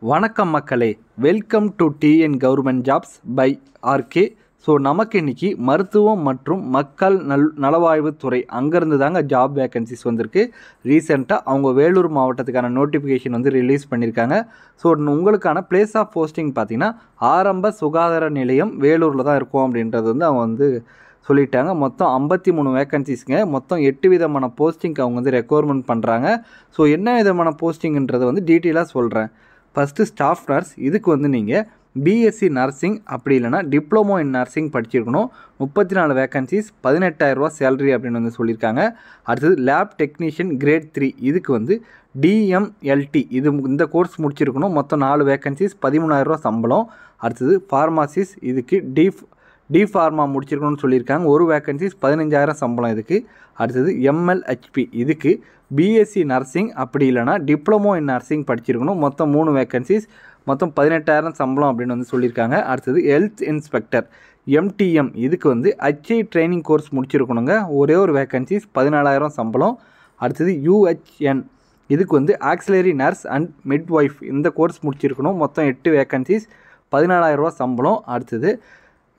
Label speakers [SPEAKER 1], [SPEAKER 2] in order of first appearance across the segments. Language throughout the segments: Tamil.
[SPEAKER 1] வணக்கம் மக்களே, welcome to TN government jobs by RK. So நமக்கு இன்றைக்கி மருத்துவம் மற்றும் மக்கள் நலவாழ்வுத்துறை அங்கேருந்து தாங்க ஜாப் வேக்கன்சிஸ் வந்திருக்கு. ரீசெண்டாக அவங்க வேலூர் மாவட்டத்துக்கான நோட்டிஃபிகேஷன் வந்து ரிலீஸ் பண்ணியிருக்காங்க. ஸோ உங்களுக்கான பிளேஸ் ஆஃப் போஸ்டிங் பார்த்திங்கன்னா ஆரம்ப சுகாதார நிலையம் வேலூரில் தான் இருக்கும் அப்படின்றது வந்து அவங்க வந்து சொல்லிட்டாங்க. மொத்தம் 53 வேக்கன்சிஸ்ங்க. மொத்தம் 8 விதமான போஸ்டிங்க்கு அவங்க வந்து ரெக்குவயர்மெண்ட் பண்ணுறாங்க. ஸோ என்ன விதமான போஸ்டிங்ன்றதை வந்து டீட்டெயிலாக சொல்கிறேன். First staff nurse. இதுக்கு வந்து நீங்கள் பிஎஸ்சி நர்சிங் அப்படி இல்லைனா டிப்ளமோ இன் நர்சிங் படிச்சிருக்கணும். 34 வேக்கன்சிஸ், 18,000 ரூபா சேலரி அப்படின்னு வந்து சொல்லியிருக்காங்க. அடுத்தது லேப் டெக்னீஷியன் கிரேட் 3. இதுக்கு வந்து டிஎம்எல்டி இந்த கோர்ஸ் முடிச்சிருக்கணும். மொத்தம் 4 வேக்கன்சிஸ், 13,000 ரூபா சம்பளம். அடுத்தது ஃபார்மாசிஸ். இதுக்கு டி ஃபார்மா முடிச்சிருக்கணும்னு சொல்லியிருக்காங்க. 1 வேக்கன்சிஸ், 15,000 சம்பளம் இதுக்கு. அடுத்தது எம்எல்ஹெச்பி. இதுக்கு பிஎஸ்சி நர்சிங் அப்படி இல்லைனா டிப்ளமோ இன் நர்சிங் படிச்சிருக்கணும். மொத்தம் 3 வேக்கன்சிஸ், மொத்தம் 18,000 சம்பளம் அப்படின்னு வந்து சொல்லியிருக்காங்க. அடுத்தது ஹெல்த் இன்ஸ்பெக்டர் எம்டிஎம். இதுக்கு வந்து ஹெச்ஐ ட்ரைனிங் கோர்ஸ் முடிச்சிருக்கணுங்க. ஒரே ஒரு வேக்கன்சிஸ், 14,000 சம்பளம். அடுத்தது யூஹெச்என். இதுக்கு வந்து ஆக்சிலரி நர்ஸ் அண்ட் மிட்வைஃப் இந்த கோர்ஸ் முடிச்சிருக்கணும். மொத்தம் 8 வேக்கன்சிஸ், 14,000 ரூபா சம்பளம். அடுத்தது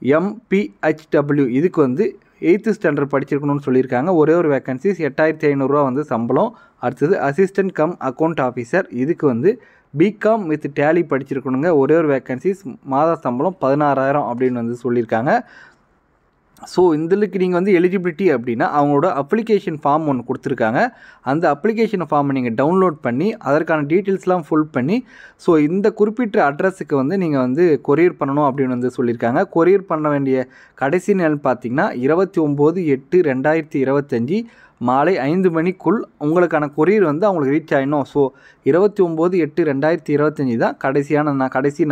[SPEAKER 1] எம்பிஹெச்டபிள்யூ. இதுக்கு வந்து 8th ஸ்டாண்டர்ட் படிச்சிருக்கணும்னு சொல்லியிருக்காங்க. ஒரே ஒரு வேக்கன்சிஸ், 8,500 ரூபா வந்து சம்பளம். அடுத்தது அசிஸ்டன்ட் கம் அக்கௌண்ட் ஆஃபீஸர். இதுக்கு வந்து பிகாம் வித் டேலி படிச்சிருக்கணுங்க. ஒரே ஒரு வேக்கன்சிஸ், மாத சம்பளம் 16,000 அப்படின்னு வந்து சொல்லியிருக்காங்க. ஸோ இதிலுக்கு நீங்கள் வந்து எலிஜிபிலிட்டி அப்படின்னா அவங்களோட அப்ளிகேஷன் ஃபார்ம் ஒன்று கொடுத்துருக்காங்க. அந்த அப்ளிகேஷன் ஃபார்மை நீங்கள் டவுன்லோட் பண்ணி அதற்கான டீட்டெயில்ஸ்லாம் ஃபுல் பண்ணி ஸோ இந்த குறிப்பிட்ட அட்ரஸுக்கு வந்து நீங்கள் வந்து கொரியர் பண்ணணும் அப்படின்னு வந்து சொல்லியிருக்காங்க. கொரியர் பண்ண வேண்டிய கடைசி நாள் பார்த்திங்கன்னா 29/8/2025 மாலை 5 மணிக்குள் உங்களுக்கான கொரியர் வந்து அவங்களுக்கு ரீச் ஆகிடணும். ஸோ 29/8/2025 தான் கடைசி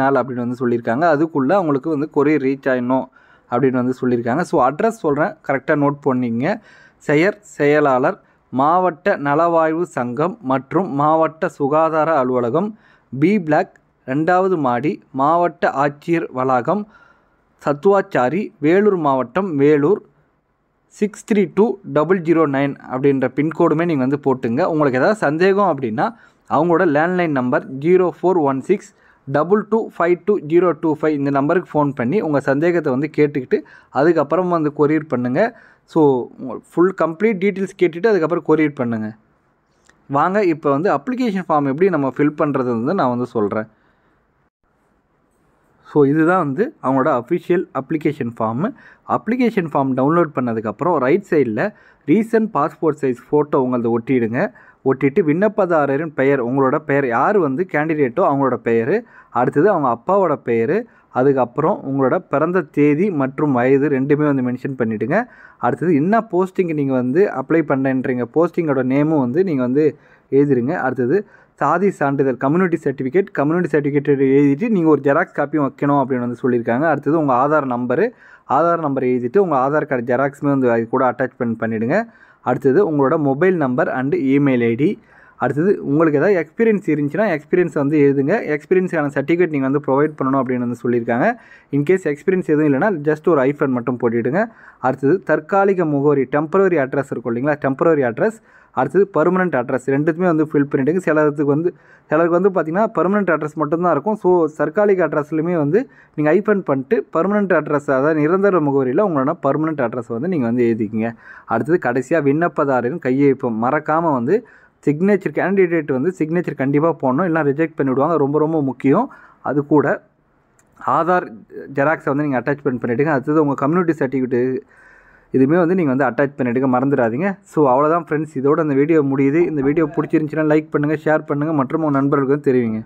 [SPEAKER 1] நாள் அப்படின்னு வந்து சொல்லியிருக்காங்க. அதுக்குள்ளே அவங்களுக்கு வந்து கொரியர் ரீச் ஆகிடணும் அப்படின்னு வந்து சொல்லியிருக்காங்க. ஸோ அட்ரஸ் சொல்கிறேன், கரெக்டாக நோட் பண்ணிங்க. செயலாளர், மாவட்ட நலவாழ்வு சங்கம் மற்றும் மாவட்ட சுகாதார அலுவலகம், பி பிளாக், 2வது மாடி, மாவட்ட ஆட்சியர் வளாகம், சத்துவாச்சாரி, வேலூர் மாவட்டம், வேலூர் 632009 அப்படின்ற பின்கோடுமே நீங்கள் வந்து போட்டுங்க. உங்களுக்கு ஏதாவது சந்தேகம் அப்படின்னா அவங்களோட லேண்ட்லைன் நம்பர் 0416225225 இந்த நம்பருக்கு ஃபோன் பண்ணி உங்கள் சந்தேகத்தை வந்து கேட்டுக்கிட்டு அதுக்கப்புறம் வந்து கொரியர் பண்ணுங்கள். ஸோ ஃபுல் கம்ப்ளீட் டீட்டெயில்ஸ் கேட்டுட்டு அதுக்கப்புறம் கொரியர் பண்ணுங்கள். வாங்க இப்போ வந்து அப்ளிகேஷன் ஃபார்ம் எப்படி நம்ம ஃபில் பண்ணுறது வந்து நான் வந்து சொல்கிறேன். ஸோ இதுதான் வந்து அவங்களோட அஃபிஷியல் அப்ளிகேஷன் ஃபார்ம் டவுன்லோட் பண்ணதுக்கப்புறம் ரைட் சைடில் ரீசன்ட் பாஸ்போர்ட் சைஸ் ஃபோட்டோ உங்களது ஒட்டிட்டு விண்ணப்பதாரரின் பெயர், உங்களோட பெயர், யார் வந்து கேண்டிடேட்டோ அவங்களோட பெயர், அடுத்தது அவங்க அப்பாவோட பெயர், அதுக்கப்புறம் உங்களோட பிறந்த தேதி மற்றும் வயது ரெண்டுமே வந்து மென்ஷன் பண்ணிவிடுங்க. அடுத்தது என்ன போஸ்டிங் நீங்கள் வந்து அப்ளை பண்ணுறீங்க போஸ்டிங்கோட நேமும் வந்து நீங்கள் வந்து எழுதிடுங்க. அடுத்தது சாதி சான்றிதழ் கம்யூனிட்டி சர்டிஃபிகேட் எழுதிட்டு நீங்கள் ஒரு ஜெராக்ஸ் காப்பியும் வைக்கணும் அப்படின்னு வந்து சொல்லியிருக்காங்க. அடுத்தது உங்கள் ஆதார் நம்பர் எழுதிட்டு உங்கள் ஆதார் கார்டு ஜெராக்ஸுமே வந்து அது கூட அட்டாச்மெண்ட் பண்ணிவிடுங்க. அடுத்தது உங்களோட mobile number and email ID. அடுத்தது உங்களுக்கு ஏதாவது எக்ஸ்பீரியன்ஸ் இருந்துச்சுன்னா எக்ஸ்பீரியன்ஸ் வந்து எழுதுங்க. எக்ஸ்பீரியன்ஸான சர்டிஃபிகேட் நீங்கள் வந்து ப்ரொவைட் பண்ணணும் அப்படின்னு வந்து சொல்லியிருக்காங்க. இன்கேஸ் எக்ஸ்பீரியன்ஸ் எதுவும் இல்லைனா ஜஸ்ட் ஒரு ஐஃபன் மட்டும் போட்டுவிடுங்க. அடுத்தது தற்காலிக முகவரி, டெம்பரரி அட்ரஸ் இருக்கும் இல்லைங்களா, டெம்பரரி அட்ரஸ். அடுத்தது பர்மனெண்ட் அட்ரஸ் ரெண்டுத்துமே வந்து ஃபில் பண்ணிவிடுங்க. சிலருக்கு வந்து பார்த்திங்கன்னா பர்மனெண்ட் அட்ரஸ் மட்டும்தான் இருக்கும். ஸோ தற்காலிக அட்ரஸ்லையுமே வந்து நீங்கள் ஐஃபன் பண்ணிட்டு பர்மனெண்ட் அட்ரஸ், அதாவது நிரந்தர முகவரியில் உங்களோட பர்மனெண்ட் அட்ரஸ் வந்து நீங்கள் வந்து எழுதிக்கிங்க. அடுத்தது கடைசியாக விண்ணப்பதாரரின் கையெழுப்பு மறக்காமல் வந்து சிக்னேச்சர், கேண்டிடேட் வந்து சிக்னேச்சர் கண்டிப்பாக போடணும், இல்லைனா ரிஜெக்ட் பண்ணிவிடுவாங்க. ரொம்ப முக்கியம். அது கூட ஆதார் ஜெராக்ஸை வந்து நீங்கள் அட்டாச்மெண்ட் பண்ணிவிடுங்க. அடுத்தது உங்கள் கம்யூனிட்டி சர்டிஃபிகேட் இதுவுமே வந்து நீங்கள் வந்து அட்டாச் பண்ணிவிடுங்க, மறந்துடாதீங்க. ஸோ அவ்வளோதான் ஃப்ரெண்ட்ஸ், இதோட அந்த வீடியோ முடியுது. இந்த வீடியோ பிடிச்சிருந்துச்சுன்னா லைக் பண்ணுங்கள், ஷேர் பண்ணுங்கள் மற்றும் உங்கள் நண்பர்களுக்கு தெரிவிங்க.